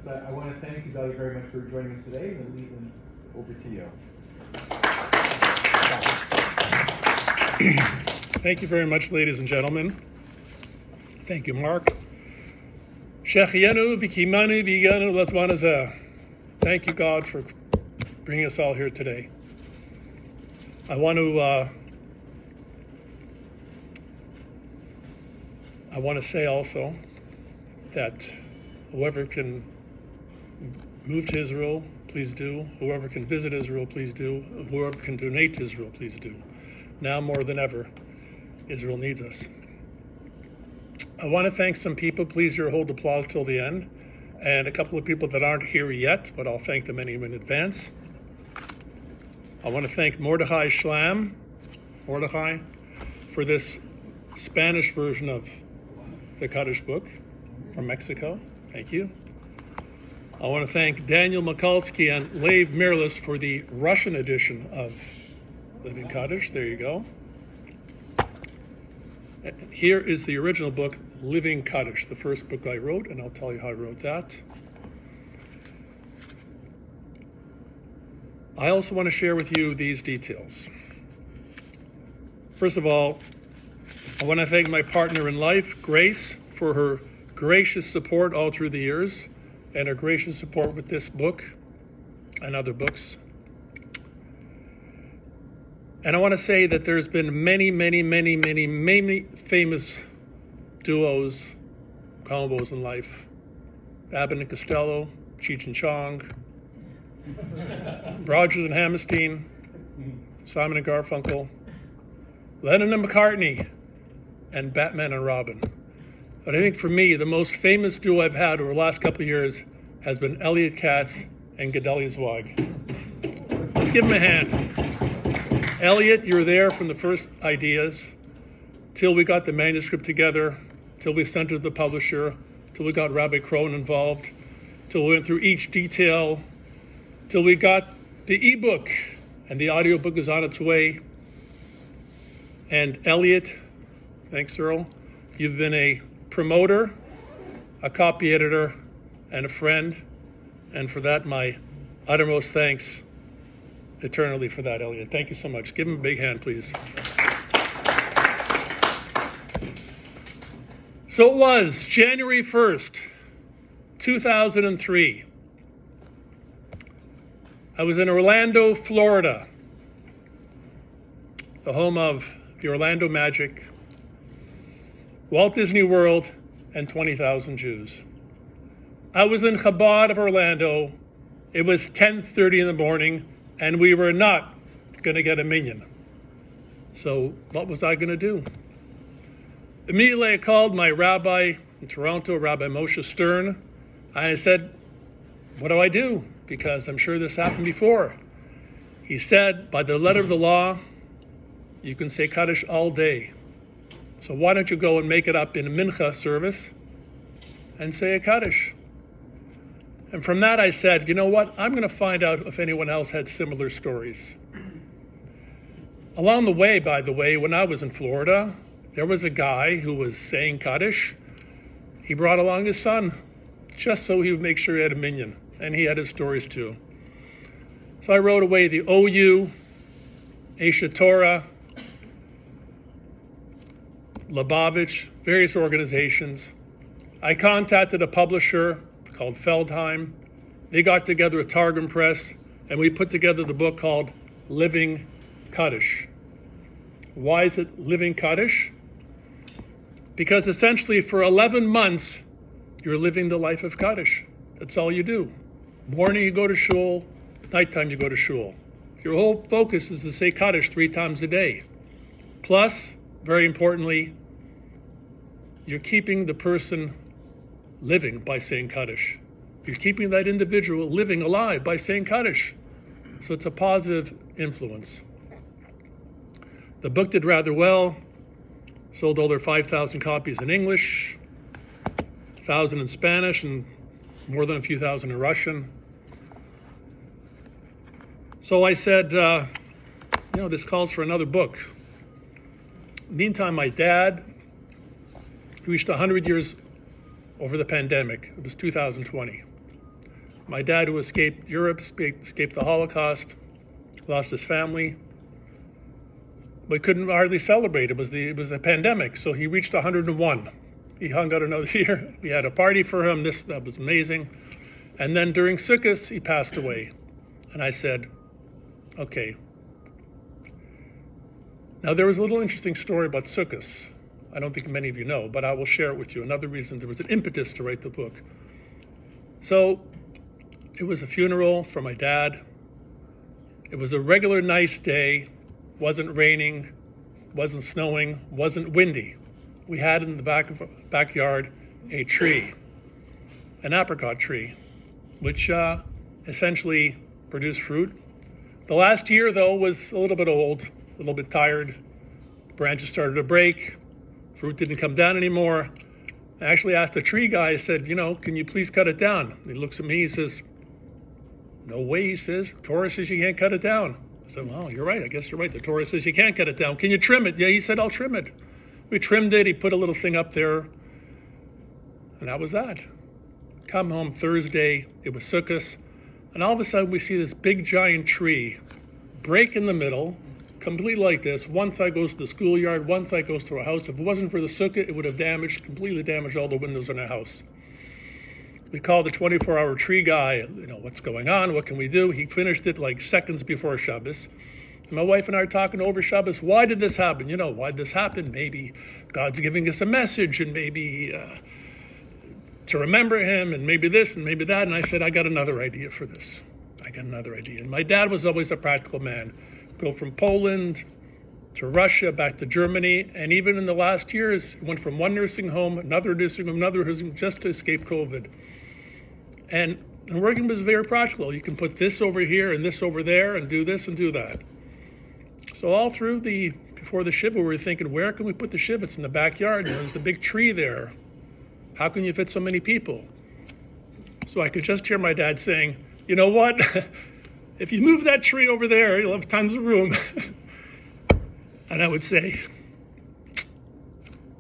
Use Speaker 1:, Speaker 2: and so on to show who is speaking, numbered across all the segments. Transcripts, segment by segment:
Speaker 1: So I want to thank you, Gedalia, very much for joining us today, and leave them over to you.
Speaker 2: Thank you very much, ladies and gentlemen. Thank you, Mark. Shechianu v'kimanu v'yanu l'zman. Thank you, God, for bringing us all here today. I want to say also that whoever can move to Israel, please do. Whoever can visit Israel, please do. Whoever can donate to Israel, please do. Now more than ever, Israel needs us. I want to thank some people. Please hold applause till the end. And a couple of people that aren't here yet, but I'll thank them anyway in advance. I want to thank Mordechai, for this Spanish version of the Kaddish book from Mexico. Thank you. I want to thank Daniel Mikulski and Lev Mirlis for the Russian edition of Living Kaddish. There you go. Here is the original book, Living Kaddish, the first book I wrote, and I'll tell you how I wrote that. I also want to share with you these details. First of all, I want to thank my partner in life, Grace, for her gracious support all through the years, and her gracious support with this book and other books. And I want to say that there's been many famous duos, combos in life. Abbott and Costello, Cheech and Chong, Rodgers and Hammerstein, Simon and Garfunkel, Lennon and McCartney, and Batman and Robin. But I think for me, the most famous duo I've had over the last couple of years has been Elliot Katz and Gedalia Zweig. Let's give them a hand. Elliot, you were there from the first ideas, till we got the manuscript together, till we sent it to the publisher, till we got Rabbi Crone involved, till we went through each detail, till we got the ebook, and the audiobook is on its way. And Elliot, thanks Earl, you've been a promoter, a copy editor, and a friend, and for that my uttermost thanks eternally for that, Elliot. Thank you so much. Give him a big hand, please. So it was January 1st, 2003. I was in Orlando, Florida, the home of the Orlando Magic, Walt Disney World, and 20,000 Jews. I was in Chabad of Orlando. It was 10:30 in the morning, and we were not going to get a minyan. So what was I going to do? Immediately I called my rabbi in Toronto, Rabbi Moshe Stern. I said, what do I do? Because I'm sure this happened before. He said, by the letter of the law, you can say Kaddish all day. So why don't you go and make it up in a mincha service and say a Kaddish? And from that I said, you know what? I'm going to find out if anyone else had similar stories. Along the way, by the way, when I was in Florida, there was a guy who was saying Kaddish. He brought along his son, just so he would make sure he had a minyan. And he had his stories too. So I wrote away the OU, Esha Torah, Lubavitch, various organizations. I contacted a publisher called Feldheim. They got together with Targum Press, and we put together the book called Living Kaddish. Why is it Living Kaddish? Because essentially for 11 months, you're living the life of Kaddish. That's all you do. Morning you go to shul, nighttime you go to shul. Your whole focus is to say Kaddish 3 times a day. Plus, very importantly, you're keeping the person living by saying Kaddish. You're keeping that individual living alive by saying Kaddish. So it's a positive influence. The book did rather well, sold over 5,000 copies in English, 1,000 in Spanish, and more than a few thousand in Russian. So I said, this calls for another book. Meantime, my dad reached 100 years over the pandemic. It was 2020. My dad, who escaped Europe, escaped the Holocaust, lost his family. We couldn't hardly celebrate. It was the pandemic, so he reached 101. He hung out another year. We had a party for him. That was amazing. And then during Sukkot, he passed away. And I said, okay. Now, there was a little interesting story about Sukkot. I don't think many of you know, but I will share it with you. Another reason there was an impetus to write the book. So, it was a funeral for my dad. It was a regular nice day. Wasn't raining, wasn't snowing, wasn't windy. We had in the backyard a tree, an apricot tree, which essentially produced fruit. The last year, though, was a little bit old, a little bit tired. Branches started to break. Fruit didn't come down anymore. I actually asked the tree guy, I said, can you please cut it down? He looks at me, he says, no way, he says. Torah says you can't cut it down. I said, well, you're right. I guess you're right. The Torah says you can't cut it down. Can you trim it? Yeah, he said, I'll trim it. We trimmed it. He put a little thing up there. And that was that. Come home Thursday. It was Sukkot. And all of a sudden, we see this big, giant tree break in the middle, completely like this. One side goes to the schoolyard. One side goes to our house. If it wasn't for the Sukkot, it would have completely damaged all the windows in our house. We called the 24-hour tree guy, what's going on? What can we do? He finished it like seconds before Shabbos. And my wife and I are talking over Shabbos. Why did this happen? Why did this happen? Maybe God's giving us a message, and maybe to remember him, and maybe this, and maybe that. And I said, I got another idea for this. And my dad was always a practical man. Go from Poland to Russia, back to Germany. And even in the last years, went from one nursing home, another nursing home, just to escape COVID. And working was very practical. You can put this over here and this over there and do this and do that. So all through before the Shiva, we were thinking, where can we put the Shiva? It's in the backyard. There's a big tree there. How can you fit so many people? So I could just hear my dad saying, you know what? If you move that tree over there, you'll have tons of room. And I would say,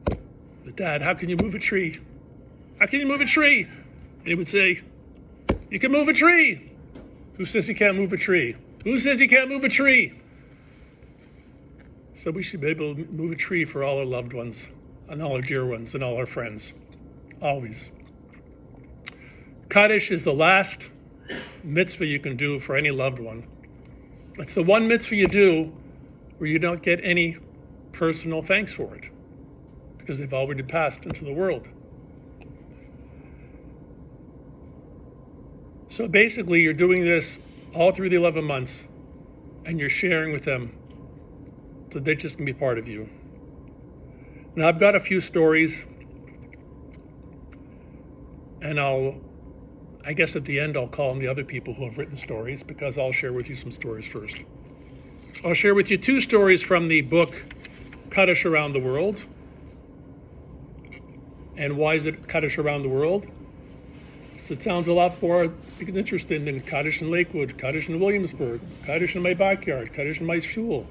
Speaker 2: but Dad, how can you move a tree? How can you move a tree? They would say, you can move a tree. Who says you can't move a tree? Who says you can't move a tree? So we should be able to move a tree for all our loved ones and all our dear ones and all our friends. Always. Kaddish is the last mitzvah you can do for any loved one. It's the one mitzvah you do where you don't get any personal thanks for it, because they've already passed into the world. So basically, you're doing this all through the 11 months, and you're sharing with them so they just can be part of you. Now, I've got a few stories, and I guess at the end, I'll call on the other people who have written stories, because I'll share with you some stories first. I'll share with you 2 stories from the book Kaddish Around the World. And why is it Kaddish Around the World? So it sounds a lot more interesting than Kaddish in Lakewood, Kaddish in Williamsburg, Kaddish in my backyard, Kaddish in my shul,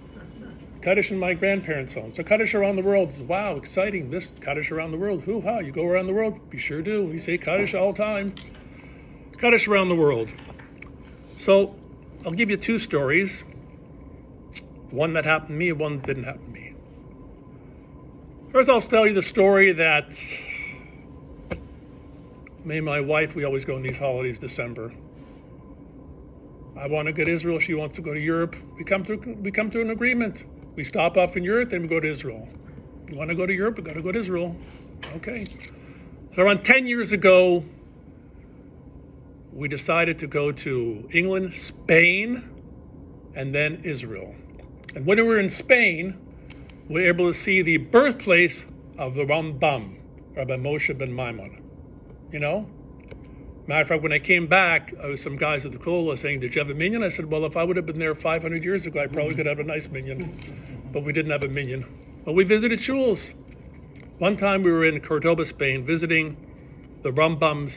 Speaker 2: Kaddish in my grandparents' home. So Kaddish Around the World is, wow, exciting. This Kaddish Around the World, hoo-ha, you go around the world? We sure do. We say Kaddish all the time. Kaddish Around the World. So I'll give you 2 stories. One that happened to me and one that didn't happen to me. First, I'll tell you the story that me and my wife, we always go on these holidays, December. I want to go to Israel. She wants to go to Europe. We come to an agreement. We stop off in Europe, then we go to Israel. You want to go to Europe? We got to go to Israel. Okay. So around 10 years ago, we decided to go to England, Spain, and then Israel. And when we were in Spain, we were able to see the birthplace of the Rambam, Rabbi Moshe ben Maimon. Matter of fact, when I came back, some guys at the kollel saying, did you have a minyan? I said, well, if I would have been there 500 years ago, I probably could have a nice minyan. But we didn't have a minyan. But we visited shuls. One time we were in Cordoba, Spain, visiting the Rambam's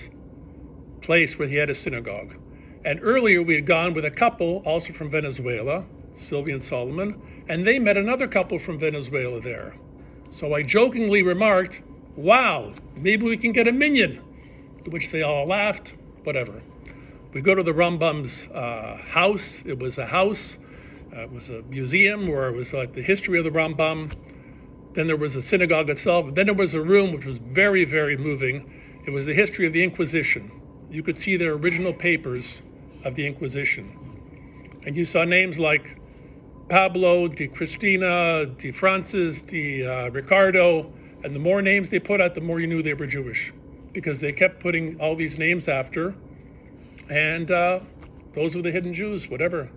Speaker 2: place where he had a synagogue. And earlier we had gone with a couple, also from Venezuela, Sylvia and Solomon, and they met another couple from Venezuela there. So I jokingly remarked, wow, maybe we can get a minyan. To which they all laughed, whatever. We go to the Rambam's house. It was a house. It was a museum where it was like the history of the Rambam. Then there was a synagogue itself. Then there was a room which was very, very moving. It was the history of the Inquisition. You could see their original papers of the Inquisition. And you saw names like Pablo, de Cristina, de Francis, de Ricardo. And the more names they put out, the more you knew they were Jewish, because they kept putting all these names after. And those were the hidden Jews, whatever.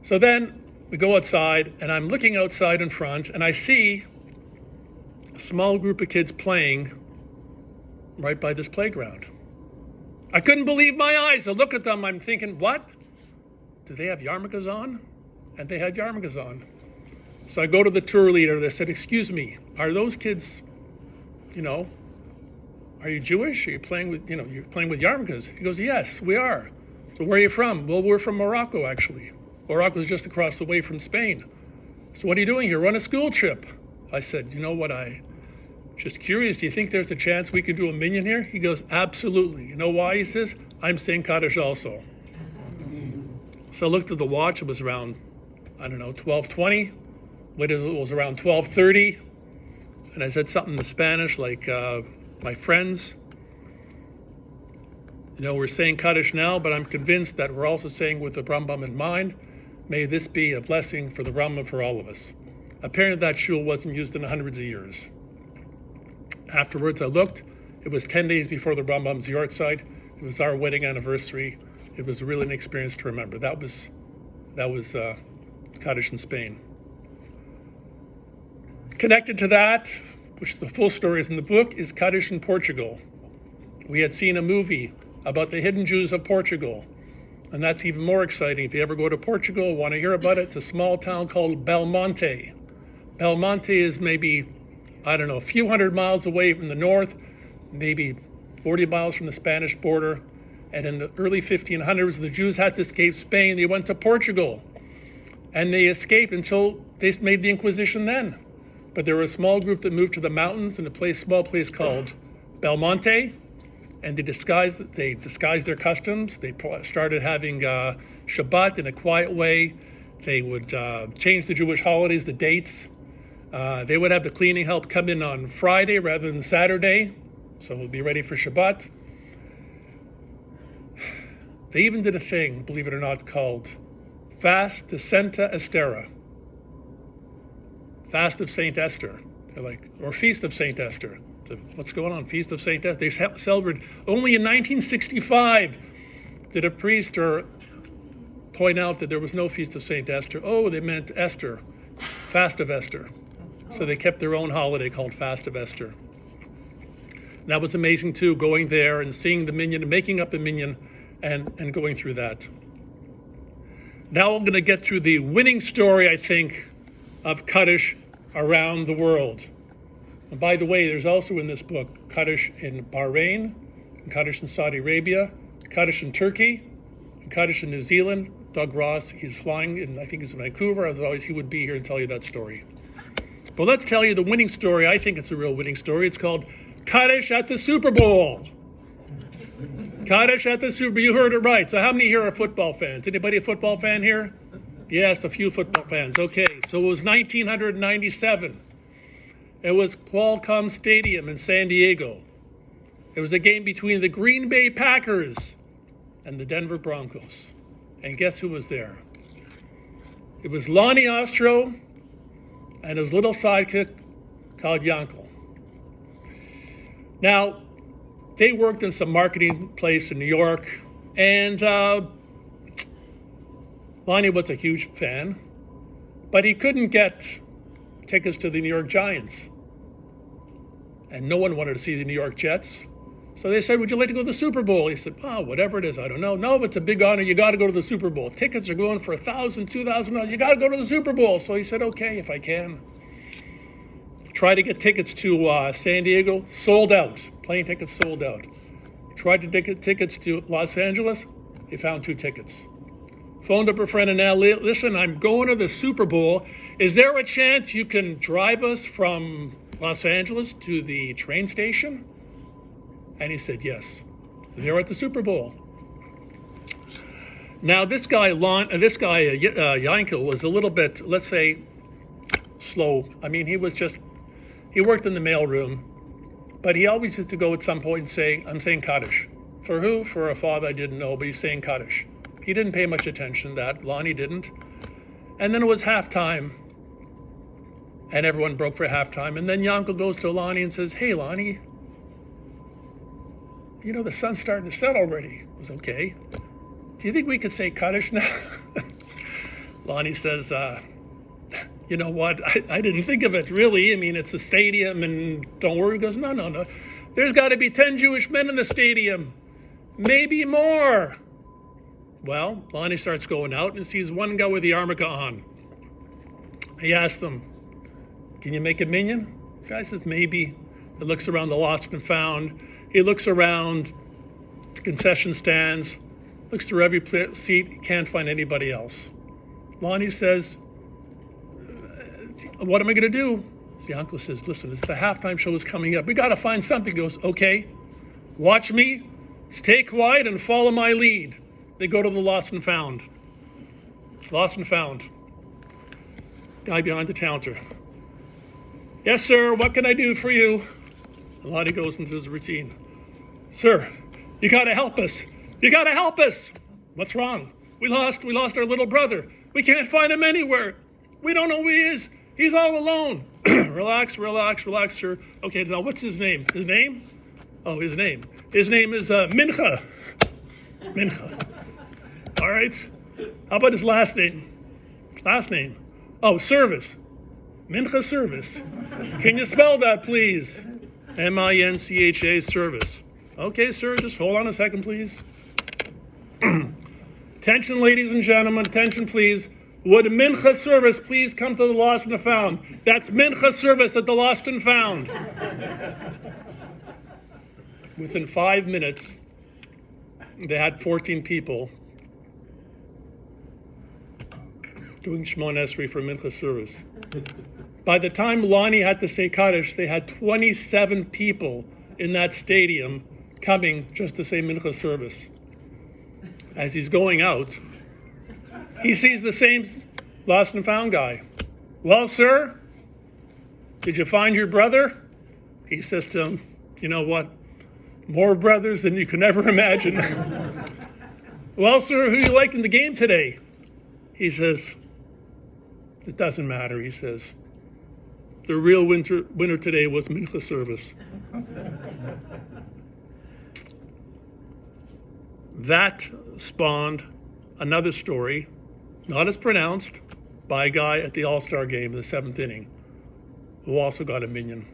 Speaker 2: So then we go outside, and I'm looking outside in front, and I see a small group of kids playing right by this playground. I couldn't believe my eyes. I look at them, I'm thinking, what? Do they have yarmulkes on? And they had yarmulkes on. So I go to the tour leader, and I said, excuse me, are those kids, are you Jewish? Are you playing with, you're playing with yarmulkes? He goes, yes, we are. So where are you from? Well, we're from Morocco, actually. Morocco is just across the way from Spain. So what are you doing here? We're on a school trip. I said, you know what, just curious, do you think there's a chance we could do a minyan here? He goes, absolutely. You know why? He says, I'm saying Kaddish also. So I looked at the watch. It was around, 12:20. It was around 12:30. And I said something in Spanish like, my friends, we're saying Kaddish now, but I'm convinced that we're also saying with the Rambam in mind, may this be a blessing for the Rambam for all of us. Apparently that shul wasn't used in hundreds of years. Afterwards I looked, it was 10 days before the Rambam's yahrzeit. It was our wedding anniversary. It was really an experience to remember. That was Kaddish in Spain. Connected to that, which the full story is in the book, is Kaddish in Portugal. We had seen a movie about the hidden Jews of Portugal, and that's even more exciting. If you ever go to Portugal, want to hear about it, it's a small town called Belmonte. Belmonte is maybe, a few hundred miles away from the north, maybe 40 miles from the Spanish border, and in the early 1500s, the Jews had to escape Spain. They went to Portugal, and they escaped until they made the Inquisition then. But there were a small group that moved to the mountains in a small place called Belmonte, and they disguised their customs. They started having Shabbat in a quiet way. They would change the Jewish holidays, the dates. They would have the cleaning help come in on Friday rather than Saturday, so we'll be ready for Shabbat. They even did a thing, believe it or not, called Fast de Santa Estera. Fast of Saint Esther, or Feast of Saint Esther. What's going on? Feast of Saint Esther. They celebrated. Only in 1965 did a priest point out that there was no Feast of Saint Esther. Oh, they meant Esther, Fast of Esther. So they kept their own holiday called Fast of Esther. And that was amazing too, going there and seeing the minyan and making up the minyan and going through that. Now I'm going to get through the winning story, I think, of Kaddish around the world. And by the way, there's also in this book Kaddish in Bahrain, and Kaddish in Saudi Arabia, Kaddish in Turkey, and Kaddish in New Zealand. Doug Ross, he's flying in, I think he's in Vancouver. As always, he would be here and tell you that story. But let's tell you the winning story. I think it's a real winning story. It's called Kaddish at the Super Bowl. Kaddish at the Super Bowl. You heard it right. So how many here are football fans? Anybody a football fan here? Yes, a few football fans. Okay, so it was 1997. It was Qualcomm Stadium in San Diego. It was a game between the Green Bay Packers and the Denver Broncos. And guess who was there? It was Lonnie Ostro and his little sidekick called Yankel. Now, they worked in some marketing place in New York, and Lonnie was a huge fan, but he couldn't get tickets to the New York Giants. And no one wanted to see the New York Jets. So they said, would you like to go to the Super Bowl? He said, whatever it is, I don't know. No, it's a big honor. You got to go to the Super Bowl. Tickets are going for $1,000, $2,000. You got to go to the Super Bowl. So he said, okay, if I can. Tried to get tickets to San Diego, sold out. Plane tickets sold out. Tried to get tickets to Los Angeles. He found 2 tickets. Phoned up a friend and now, listen, I'm going to the Super Bowl. Is there a chance you can drive us from Los Angeles to the train station? And he said, yes. They're at the Super Bowl. Now this guy, Yankel, was a little bit, let's say, slow. I mean, he worked in the mailroom, but he always used to go at some point and say, I'm saying Kaddish. For who? For a father I didn't know, but he's saying Kaddish. He didn't pay much attention to that. Lonnie didn't. And then it was halftime, and everyone broke for halftime. And then Yankel goes to Lonnie and says, hey, Lonnie, you know, the sun's starting to set already. It was okay. Do you think we could say Kaddish now? Lonnie says, you know what? I didn't think of it, really. I mean, it's a stadium, and don't worry. He goes, no. There's got to be 10 Jewish men in the stadium. Maybe more. Well, Lonnie starts going out and sees one guy with the yarmulke on. He asks them, can you make a minyan? The guy says, maybe. He looks around the lost and found. He looks around the concession stands, looks through every seat, can't find anybody else. Lonnie says, what am I going to do? The uncle says, listen, it's the halftime show is coming up. We got to find something. He goes, okay, watch me, stay quiet, and follow my lead. They go to the lost and found. Lost and found. Guy behind the counter. Yes, sir, what can I do for you? And Lonnie goes into his routine. Sir, you got to help us. You got to help us. What's wrong? We lost our little brother. We can't find him anywhere. We don't know who he is. He's all alone. Relax, sir. Okay, now what's his name? His name? Oh, his name. His name is Mincha. Mincha. All right. How about his last name? Last name. Oh, Service. Mincha Service. Can you spell that, please? M-I-N-C-H-A, Service. Okay, sir, just hold on a second, please. Attention, ladies and gentlemen, attention, please. Would Mincha Service please come to the Lost and Found? That's Mincha Service at the Lost and Found. Within 5 minutes, they had 14 people doing Shemona Esrei for Mincha Service. By the time Lonnie had to say Kaddish, they had 27 people in that stadium coming just to say Mincha Service. As he's going out, he sees the same lost and found guy. Well, sir, did you find your brother? He says to him, you know what? More brothers than you can ever imagine. Well, sir, who you like in the game today? He says, it doesn't matter, he says. The real winner today was Mincha Service. That spawned another story, not as pronounced, by a guy at the All-Star game in the 7th inning, who also got a minyan.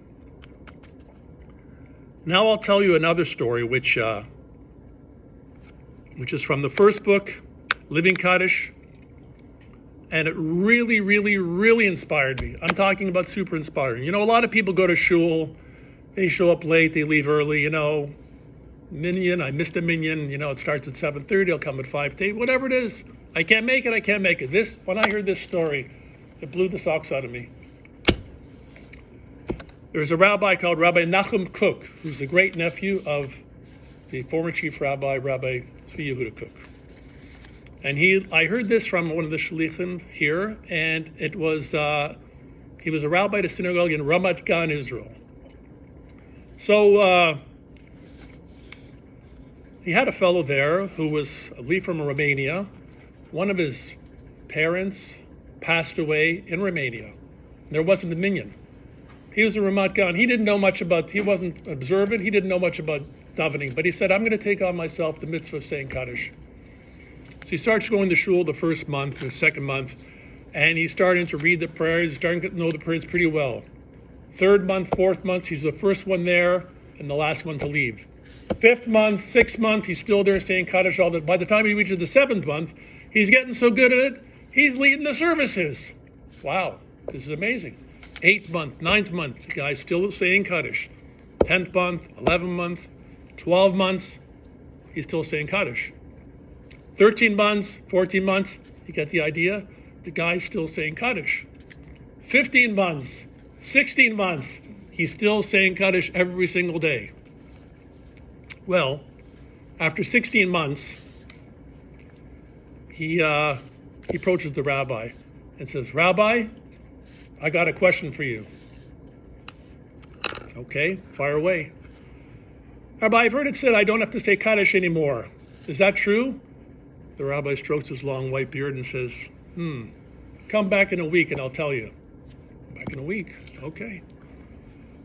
Speaker 2: Now I'll tell you another story, which is from the first book, Living Kaddish, and it really, really, really inspired me. I'm talking about super inspiring. You know, a lot of people go to shul, they show up late, they leave early, you know, minyan, I missed a minyan, you know, it starts at 7:30, I'll come at 5 to 8, whatever it is. I can't make it. When I heard this story, it blew the socks out of me. There's a rabbi called Rabbi Nachum Kook, who's the great nephew of the former chief rabbi, Rabbi Tzvi Yehuda Kook. And I heard this from one of the shlichim here, and it was, he was a rabbi at a synagogue in Ramat Gan, Israel. So he had a fellow there who was, I believe, from Romania. One of his parents passed away in Romania. There wasn't a minyan. He was a Ramat Gan. He wasn't observant, he didn't know much about davening, but he said, I'm going to take on myself the mitzvah of saying Kaddish. So he starts going to shul the first month, the second month, and he's starting to read the prayers, he's starting to know the prayers pretty well. 3rd month, 4th month, he's the first one there and the last one to leave. 5th month, 6th month, he's still there saying Kaddish all the. By the time he reaches the 7th month, he's getting so good at it, he's leading the services. Wow, this is amazing. 8th month, 9th month, the guy's still saying Kaddish. 10th month, 11th month, 12 months, he's still saying Kaddish. 13 months, 14 months, you get the idea? The guy's still saying Kaddish. 15 months, 16 months, he's still saying Kaddish every single day. Well, after 16 months, he approaches the rabbi and says, "Rabbi, I got a question for you." "Okay, fire away." "Rabbi, I've heard it said I don't have to say Kaddish anymore. Is that true?" The rabbi strokes his long white beard and says, "Come back in a week and I'll tell you." "Back in a week, okay."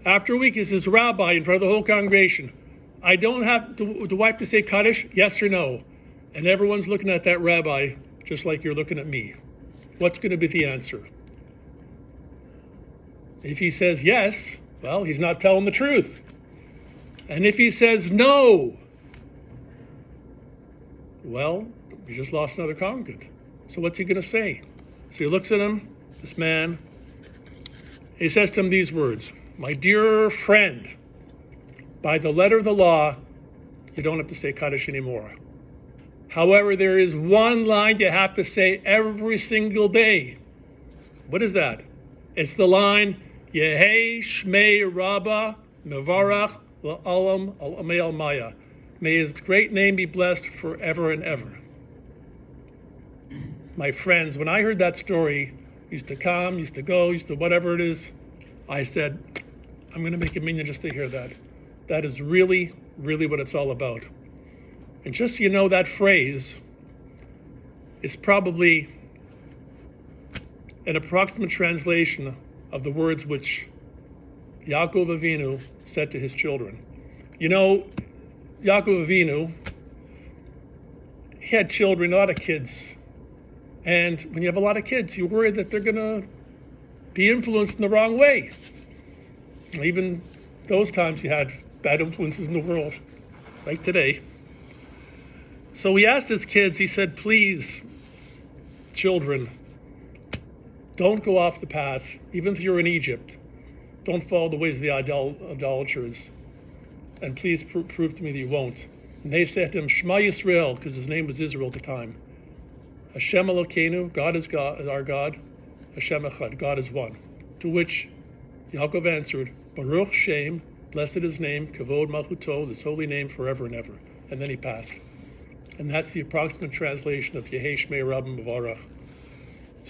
Speaker 2: After a week, he says, "Rabbi," in front of the whole congregation, "I don't have to, do I have to say Kaddish, yes or no?" And everyone's looking at that rabbi just like you're looking at me. What's going to be the answer? If he says yes, well, he's not telling the truth. And if he says no, well, you just lost another congregant. So what's he going to say? So he looks at him, this man. He says to him these words, "My dear friend, by the letter of the law, you don't have to say Kaddish anymore. However, there is one line you have to say every single day." What is that? It's the line, Yehei Shmei Rabbah Mevarach La'olam Al Maya. May his great name be blessed forever and ever. My friends, when I heard that story, used to come, used to go, used to whatever it is, I said, I'm going to make a minyan just to hear that. That is really, really what it's all about. And just so you know, that phrase is probably an approximate translation of the words which Yaakov Avinu said to his children. You know, Yaakov Avinu, he had children, a lot of kids. And when you have a lot of kids, you're worried that they're going to be influenced in the wrong way. Even those times you had bad influences in the world, like today. So he asked his kids, he said, "Please, children, don't go off the path. Even if you're in Egypt, don't follow the ways of the idolaters. And please prove to me that you won't." And they said to him, "Shema Yisrael," because his name was Israel at the time. "Hashem Elokeinu," God is our God. "Hashem Echad," God is one. To which Yaakov answered, "Baruch Shem," blessed his name, Kavod Malchuto, this holy name forever and ever. And then he passed. And that's the approximate translation of Yehei Shmei Rabbah Mevarach.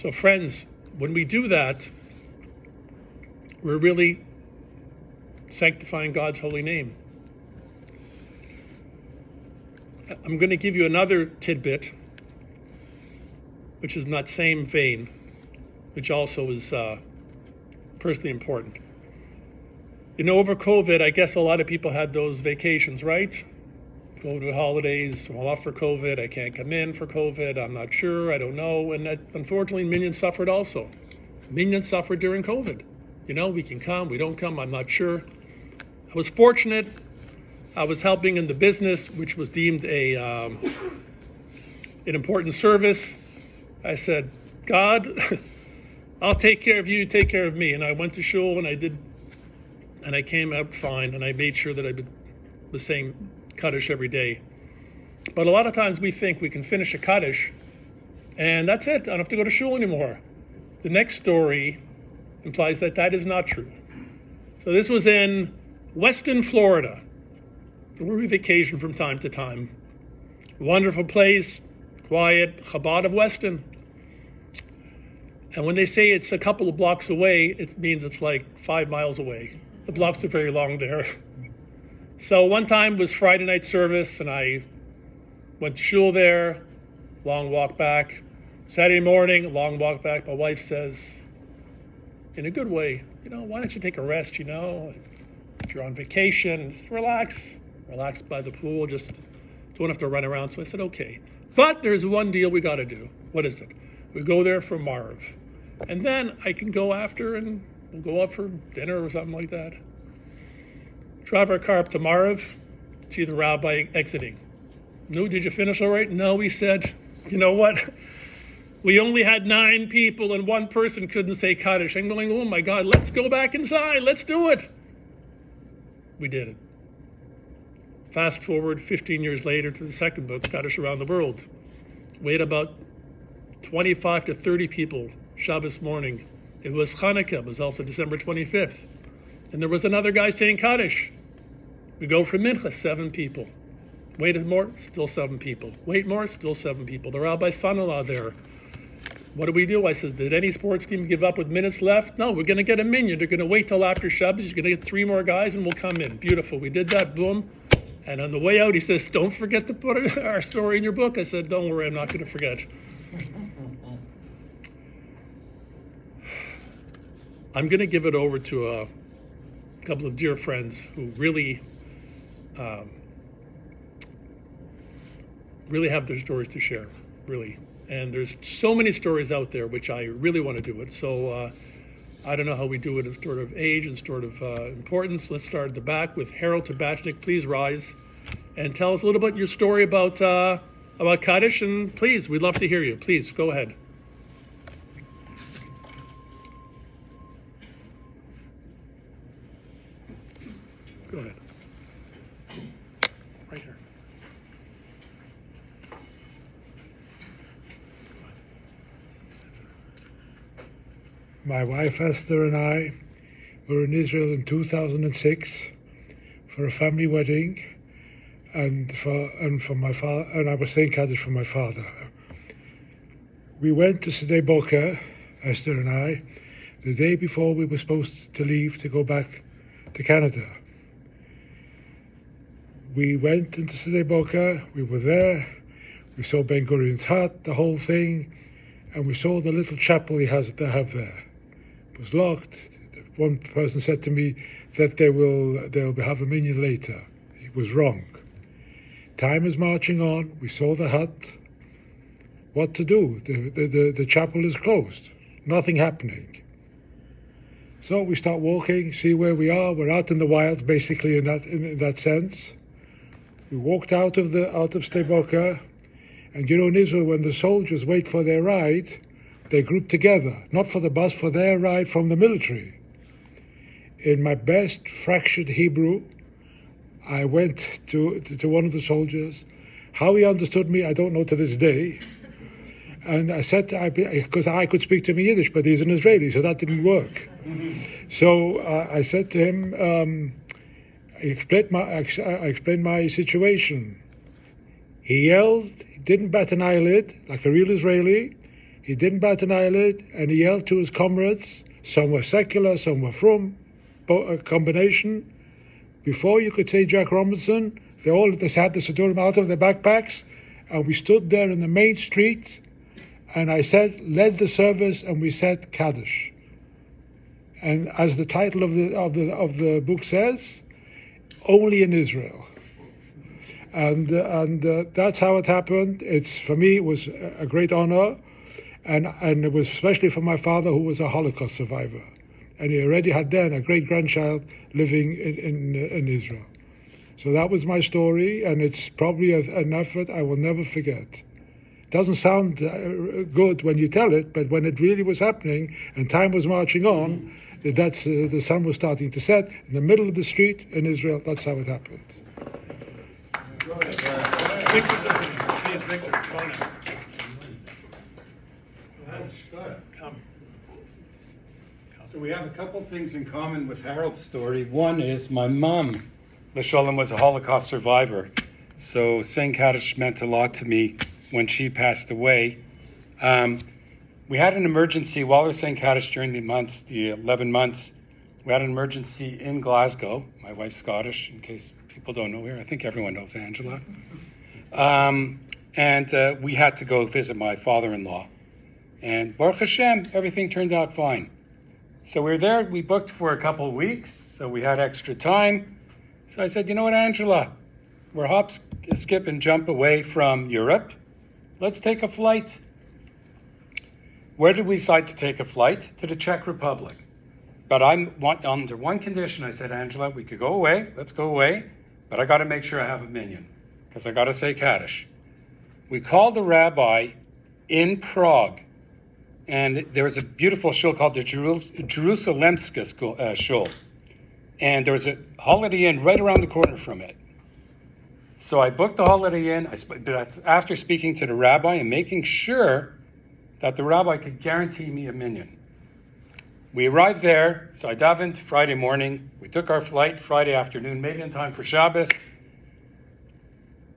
Speaker 2: So friends, when we do that, we're really sanctifying God's holy name. I'm going to give you another tidbit, which is in that same vein, which also is personally important. You know, over COVID, I guess a lot of people had those vacations, right? Go to holidays, I'm off for COVID, I can't come in for COVID, I'm not sure, I don't know. And that, unfortunately, Minyan suffered also. Minyan suffered during COVID. You know, we can come, we don't come, I'm not sure. I was fortunate. I was helping in the business, which was deemed an important service. I said, "God, I'll take care of you, take care of me." And I went to shul and I came out fine, and I made sure that I was saying Kaddish every day. But a lot of times we think we can finish a Kaddish and that's it, I don't have to go to shul anymore. The next story implies that that is not true. So this was in Weston, Florida, where we vacation from time to time. Wonderful place, quiet, Chabad of Weston. And when they say it's a couple of blocks away, it means it's like 5 miles away. The blocks are very long there. So one time was Friday night service, and I went to shul there, long walk back. Saturday morning, long walk back. My wife says, in a good way, you know, why don't you take a rest, you know? If you're on vacation, just relax by the pool, just don't have to run around. So I said, okay. But there's one deal we got to do. What is it? We go there for Marv. And then I can go after and we'll go out for dinner or something like that. Drive our car up to Marv, see the rabbi exiting. No, did you finish all right? No, he said, you know what? We only had 9 people and one person couldn't say Kaddish. I'm going, oh my God, let's go back inside. Let's do it. We did it. Fast forward 15 years later to the second book, Kaddish Around the World. We had about 25 to 30 people Shabbos morning. It was Hanukkah. It was also December 25th. And there was another guy saying Kaddish. We go for Mincha, 7 people. Wait more, still 7 people. Wait more, still 7 people. The rabbi's son-in-law there. What do? I said, did any sports team give up with minutes left? No, we're going to get a minyan. They're going to wait till after Shabbos. You're going to get 3 more guys and we'll come in. Beautiful. We did that. Boom. And on the way out, he says, don't forget to put our story in your book. I said, don't worry, I'm not going to forget. I'm going to give it over to a couple of dear friends who really have their stories to share, really. And there's so many stories out there which I really want to do it. So I don't know how we do it in sort of age and sort of importance. Let's start at the back with Harold Tabachnik. Please rise and tell us a little bit your story about Kaddish. And please, we'd love to hear you. Please, go ahead. Go ahead. Right here.
Speaker 3: My wife Esther and I were in Israel in 2006 for a family wedding, and for my father, and I was saying Kaddish for my father. We went to Sde Boker, Esther and I, the day before we were supposed to leave to go back to Canada. We went into Sde Boker, we were there, we saw Ben Gurion's hut, the whole thing, and we saw the little chapel they have there. It was locked. One person said to me that they'll have a minyan later. It was wrong. Time is marching on. We saw the hut. What to do? The chapel is closed. Nothing happening. So we start walking, see where we are. We're out in the wilds, basically, in that sense. We walked out of Sde Boker, and in Israel, when the soldiers wait for their ride, they group together, not for the bus, for their ride from the military. In my best fractured Hebrew, I went to one of the soldiers. How he understood me, I don't know to this day. And I said, because I could speak to him in Yiddish, but he's an Israeli, so that didn't work. So I said to him, I explained my situation. He yelled, he didn't bat an eyelid, like a real Israeli. He didn't bat an eyelid, and he yelled to his comrades. Some were secular, some were from, a combination. Before you could say Jack Robinson, they had the Sidurim out of their backpacks, and we stood there in the main street, and I led the service, and we said Kaddish. And as the title of the book says, only in Israel. And that's how it happened. For me, it was a great honor. And it was especially for my father, who was a Holocaust survivor. And he already had then a great-grandchild living in Israel. So that was my story, and it's probably an effort I will never forget. It doesn't sound good when you tell it, but when it really was happening and time was marching on, the sun was starting to set in the middle of the street in Israel. That's how it happened.
Speaker 4: So we have a couple things in common with Harold's story. One is my mom, L'Sholem, was a Holocaust survivor. So saying Kaddish meant a lot to me when she passed away. We had an emergency while we were saying Kaddish during the 11 months. We had an emergency in Glasgow. My wife's Scottish, in case people don't know her. I think everyone knows Angela. And we had to go visit my father-in-law. And Baruch Hashem, everything turned out fine. So we were there, we booked for a couple of weeks, so we had extra time. So I said, you know what, Angela, we're hop, skip, and jump away from Europe. Let's take a flight. Where did we decide to take a flight? To the Czech Republic. But under one condition. I said, Angela, we could go away, let's go away, but I got to make sure I have a minyan, because I got to say Kaddish. We called the rabbi in Prague, and there was a beautiful shul called the Jerusalemska shul, and there was a Holiday Inn right around the corner from it. So I booked the Holiday Inn. That's after speaking to the rabbi and making sure that the rabbi could guarantee me a minyan. We arrived there, so I davened Friday morning. We took our flight Friday afternoon, made it in time for Shabbos.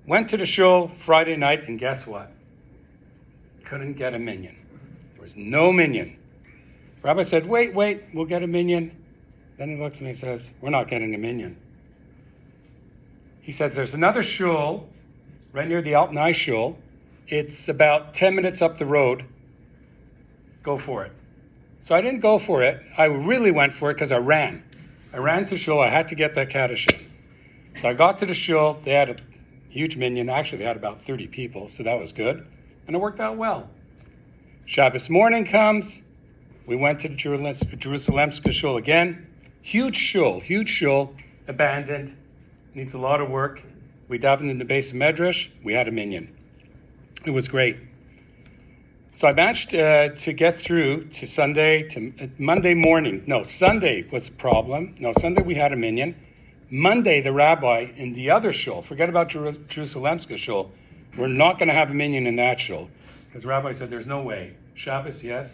Speaker 4: Went to the shul Friday night, and guess what? Couldn't get a minyan. There was no minyan. Rabbi said, wait, we'll get a minyan. Then he looks at me and says, we're not getting a minyan. He says, there's another shul right near the Altanai shul. It's about 10 minutes up the road. Go for it. So I didn't go for it. I really went for it because I ran. I ran to shul. I had to get that Kaddish in. So I got to the shul. They had a huge minyan. Actually, they had about 30 people, so that was good. And it worked out well. Shabbos morning comes. We went to the Jerusalem shul again. Huge shul, abandoned. Needs a lot of work. We davened in the base of Medrash. We had a minyan. It was great. So I managed to get through to Monday morning. No, Sunday was a problem. No, Sunday we had a minyan. Monday, the rabbi in the other shul, forget about Jerusalemska shul, we're not going to have a minyan in that shul. Because the rabbi said, there's no way. Shabbos, yes.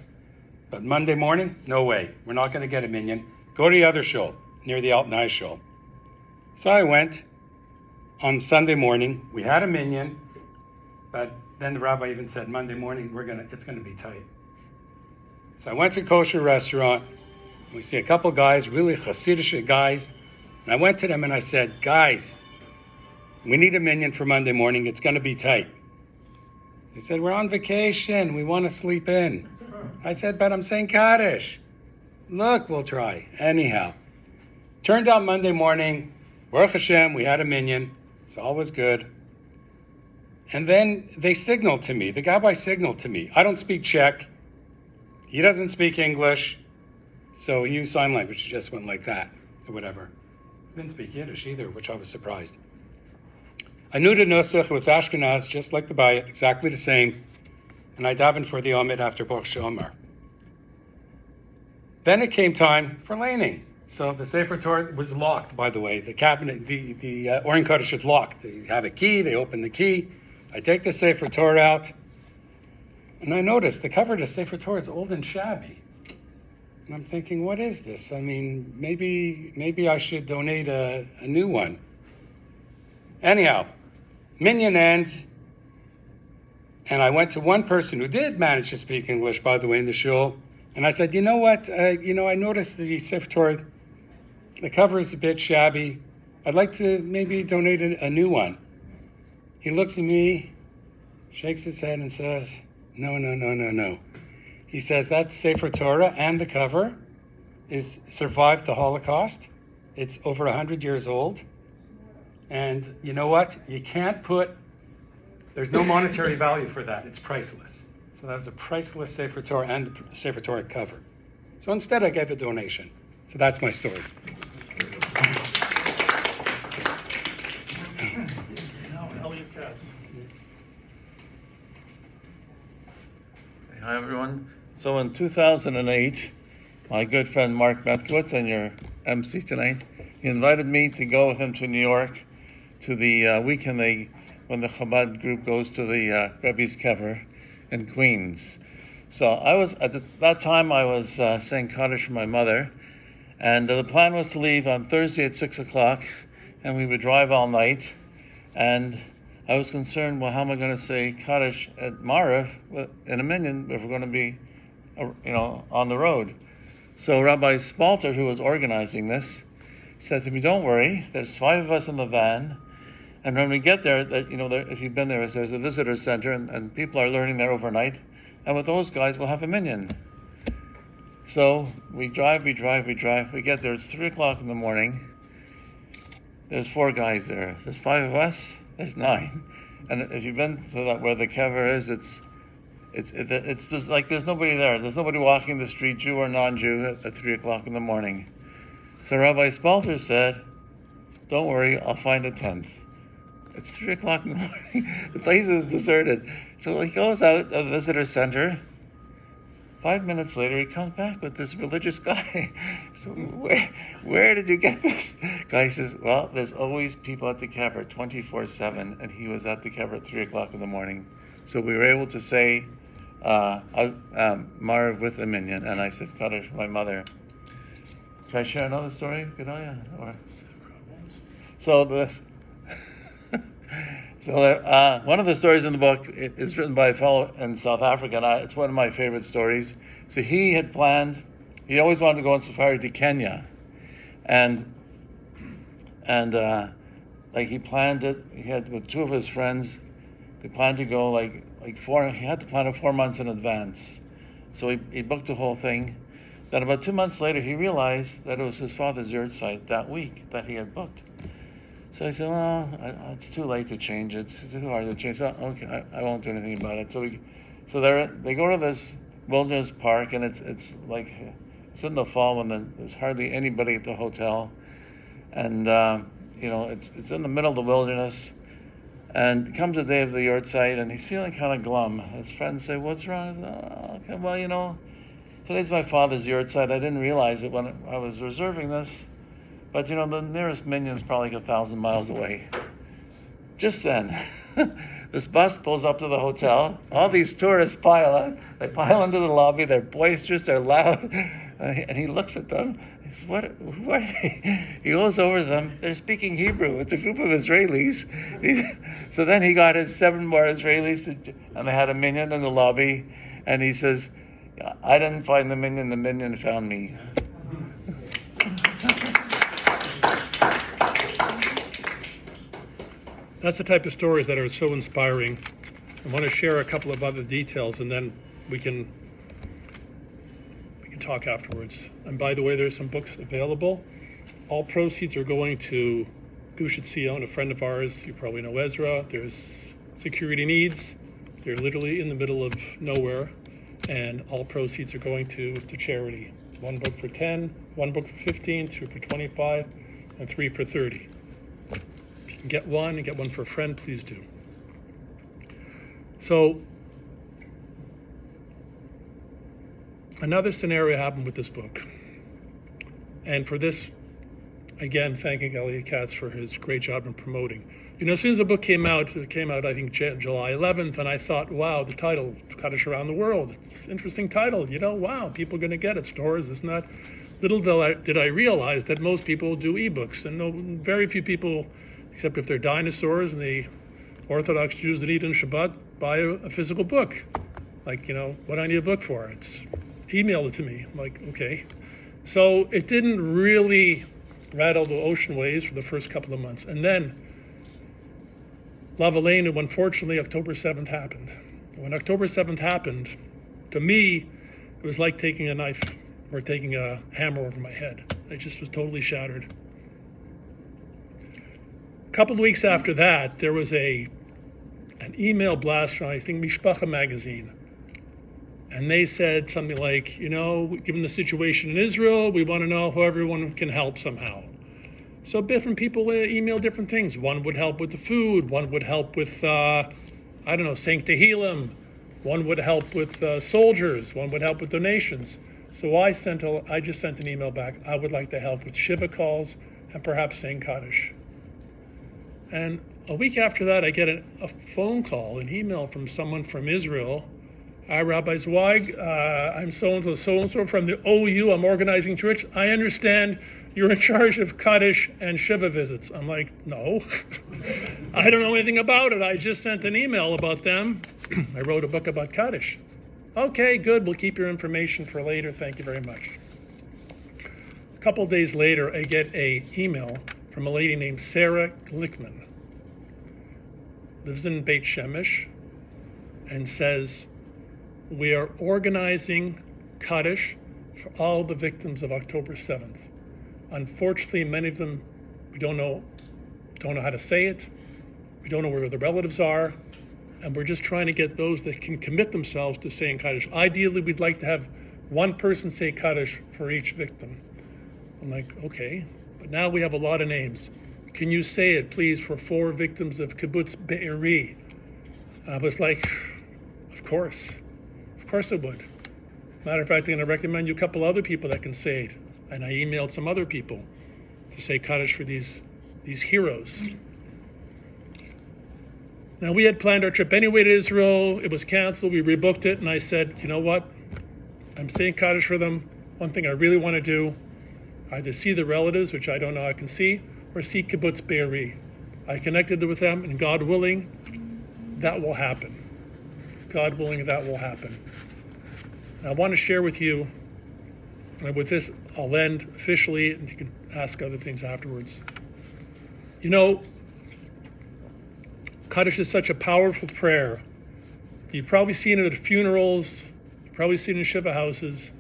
Speaker 4: But Monday morning, no way. We're not going to get a minyan. Go to the other shul, near the Altanai shul. So I went on Sunday morning. We had a minyan. But then the rabbi even said, Monday morning, it's going to be tight. So I went to a kosher restaurant. We see a couple guys, really Hasidic guys. And I went to them and I said, guys, we need a minyan for Monday morning. It's going to be tight. They said, we're on vacation. We want to sleep in. I said, but I'm saying Kaddish. Look, we'll try. Anyhow, turned out Monday morning, Baruch Hashem, we had a minyan. It's always good. And then they signaled to me. The rabbi signaled to me. I don't speak Czech. He doesn't speak English. So he used sign language. He just went like that or whatever. He didn't speak Yiddish either, which I was surprised. I knew the Nusach. It was Ashkenaz, just like the BAYT, exactly the same. And I davened for the Amid after Baruch She'omar. Then it came time for laning. So the Sefer Torah was locked, by the way. The cabinet, the Oren Kaddish is locked. They have a key. They open the key. I take the Sefer Torah out, and I notice the cover of the Sefer Torah is old and shabby. And I'm thinking, what is this? I mean, maybe I should donate a new one. Anyhow, minyan ends, and I went to one person who did manage to speak English, by the way, in the shul, and I said, you know what? I noticed the Sefer Torah, the cover is a bit shabby. I'd like to maybe donate a new one. He looks at me, shakes his head and says, no. He says that Sefer Torah and the cover survived the Holocaust. It's over 100 years old. And you know what? There's no monetary value for that. It's priceless. So that's a priceless Sefer Torah and the Sefer Torah cover. So instead I gave a donation. So that's my story.
Speaker 5: Hi, everyone. So in 2008, my good friend Mark Metkowitz, and your MC tonight, he invited me to go with him to New York to the weekend when the Chabad group goes to the Rebbe's Kever in Queens. So at that time I was saying Kaddish for my mother, and the plan was to leave on Thursday at 6 o'clock, and we would drive all night, and I was concerned, well, how am I going to say Kaddish at Marav in a minyan if we're going to be, on the road? So Rabbi Spalter, who was organizing this, said to me, don't worry, there's 5 of us in the van, and when we get there, if you've been there, there's a visitor center, and people are learning there overnight, and with those guys, we'll have a minyan. So we drive, we get there, it's 3 o'clock in the morning, there's 4 guys there, there's 5 of us, there's 9, and if you've been to that where the kever is, it's just like there's nobody there. There's nobody walking the street, Jew or non-Jew, at 3 o'clock in the morning. So Rabbi Spalter said, "Don't worry, I'll find a tent." It's 3 o'clock in the morning. The place is deserted. So he goes out of the visitor center. 5 minutes later, he comes back with this religious guy. So where did you get this? Guy says, well, there's always people at the kever 24/7, and he was at the kever at 3 o'clock in the morning. So we were able to say Marav with a minyan, and I said Kaddish for my mother. Should I share another story, Gedalia? So one of the stories in the book is written by a fellow in South Africa, and it's one of my favorite stories. So he had planned, he always wanted to go on safari to Kenya, and like he planned it. He had with two of his friends. They planned to go like four. He had to plan it 4 months in advance. So he booked the whole thing. Then about 2 months later, he realized that it was his father's yahrzeit that week that he had booked. So he said, "Well, it's too late to change it. It's too hard to change. So, okay, I won't do anything about it." So they go to this wilderness park, and it's in the fall when there's hardly anybody at the hotel, and it's in the middle of the wilderness. And it comes the day of the yahrzeit, and he's feeling kind of glum. His friends say, "What's wrong?" He says, "Oh, okay, well, today's my father's yahrzeit. I didn't realize it when I was reserving this. But, the nearest minyan's probably 1,000 miles away." Just then, this bus pulls up to the hotel. All these tourists pile in. They pile into the lobby. They're boisterous. They're loud. And he looks at them. He says, who are they? He goes over to them. They're speaking Hebrew. It's a group of Israelis. So then he got his 7 more Israelis, and they had a minyan in the lobby. And he says, "I didn't find the minyan found me."
Speaker 2: That's the type of stories that are so inspiring. I want to share a couple of other details, and then we can talk afterwards. And by the way, there's some books available. All proceeds are going to Gush Etzion, a friend of ours. You probably know Ezra. There's security needs. They're literally in the middle of nowhere, and all proceeds are going to charity. 1 book for 10, 1 book for 15, 2 for 25, and 3 for 30. If you can get one and get one for a friend, please do. So, another scenario happened with this book. And for this, again, thanking Elliot Katz for his great job in promoting. As soon as the book came out, I think July 11th, and I thought, wow, the title, Kaddish Around the World, it's an interesting title. Wow, people are going to get it, stores, isn't that? Little did I realize that most people do ebooks, and very few people, except if they're dinosaurs and the Orthodox Jews that eat on Shabbat, buy a physical book. What do I need a book for? Email it to me. I'm like, okay. So it didn't really rattle the ocean waves for the first couple of months. And then, Lavalenu, unfortunately, October 7th happened. When October 7th happened, to me, it was like taking a knife or taking a hammer over my head. I just was totally shattered. A couple of weeks after that, there was an email blast from, I think, Mishpacha magazine. And they said something like, given the situation in Israel, we want to know how everyone can help somehow. So different people email different things. One would help with the food. One would help with, saying Tehillim. One would help with soldiers. One would help with donations. So I just sent an email back. I would like to help with Shiva calls and perhaps saying Kaddish. And a week after that, I get a phone call, an email from someone from Israel. "Hi, Rabbi Zweig. I'm so-and-so from the OU. I'm organizing church. I understand you're in charge of Kaddish and Shiva visits." I'm like, no, I don't know anything about it. I just sent an email about them. I wrote a book about Kaddish. Okay, good. We'll keep your information for later. Thank you very much. A couple of days later, I get an email from a lady named Sarah Glickman. Lives in Beit Shemesh, and says, "We are organizing Kaddish for all the victims of October 7th. Unfortunately, many of them, we don't know how to say it. We don't know where the relatives are. And we're just trying to get those that can commit themselves to saying Kaddish. Ideally, we'd like to have one person say Kaddish for each victim." I'm like, okay, but now we have a lot of names. Can you say it, please, for 4 victims of Kibbutz Be'eri? I was like, of course I would. Matter of fact, I'm going to recommend you a couple other people that can say it. And I emailed some other people to say Kaddish for these heroes. Now, we had planned our trip anyway to Israel. It was canceled. We rebooked it. And I said, you know what? I'm saying Kaddish for them. One thing I really want to do, either see the relatives, which I don't know I can see, or see Kibbutz Be'eri. I connected with them, and God willing, that will happen. God willing, that will happen. And I want to share with you, and with this I'll end officially, and you can ask other things afterwards. You know, Kaddish is such a powerful prayer. You've probably seen it at funerals, you've probably seen it in Shiva houses.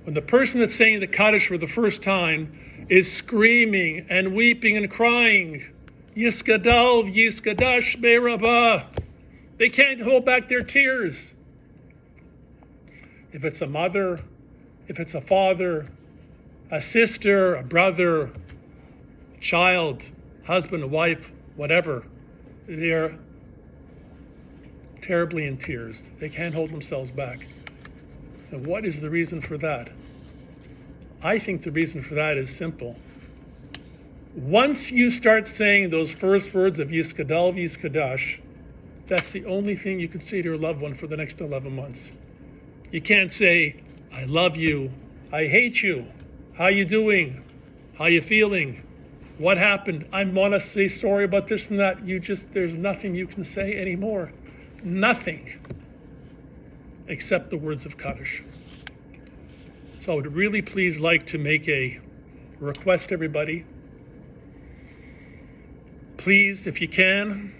Speaker 2: When the person that's saying the Kaddish for the first time is screaming and weeping and crying, Yiskadal, Yiskadash, Be'rabah. They can't hold back their tears. If it's a mother, if it's a father, a sister, a brother, a child, husband, a wife, whatever, they're terribly in tears. They can't hold themselves back. And what is the reason for that? I think the reason for that is simple. Once you start saying those first words of Yiskadal, Yiskadash, that's the only thing you can say to your loved one for the next 11 months. You can't say, I love you, I hate you, how you doing, how you feeling, what happened, I want to say sorry about this and that. There's nothing you can say anymore. Nothing. Except the words of Kaddish. So I would really please like to make a request to everybody. Please, if you can,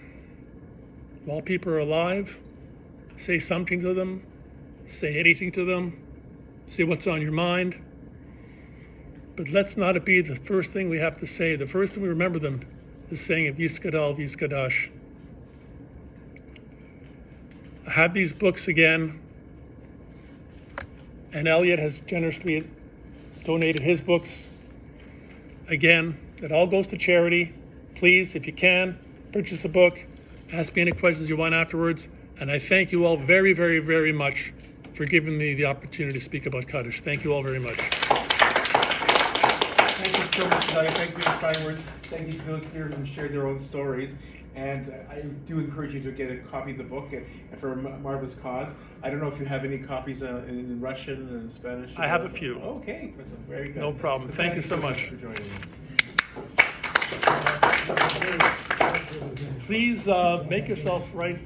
Speaker 2: while people are alive, say something to them, say anything to them, say what's on your mind. But let's not it be the first thing we have to say. The first thing we remember them is saying of Yiskadal, Yiskadash. I have these books again, and Elliot has generously donated his books. Again, it all goes to charity. Please, if you can, purchase a book. Ask me any questions you want afterwards. And I thank you all very, very, very much for giving me the opportunity to speak about Kaddish. Thank you all very much.
Speaker 1: Thank you so much, Gedalia. Thank you for your kind words. Thank you to those here who shared their own stories. And I do encourage you to get a copy of the book and for a marvelous cause. I don't know if you have any copies in Russian and Spanish.
Speaker 2: I have a few.
Speaker 1: Okay, very good.
Speaker 2: No problem. Thank you so much
Speaker 1: for joining us.
Speaker 2: Please make yourself right.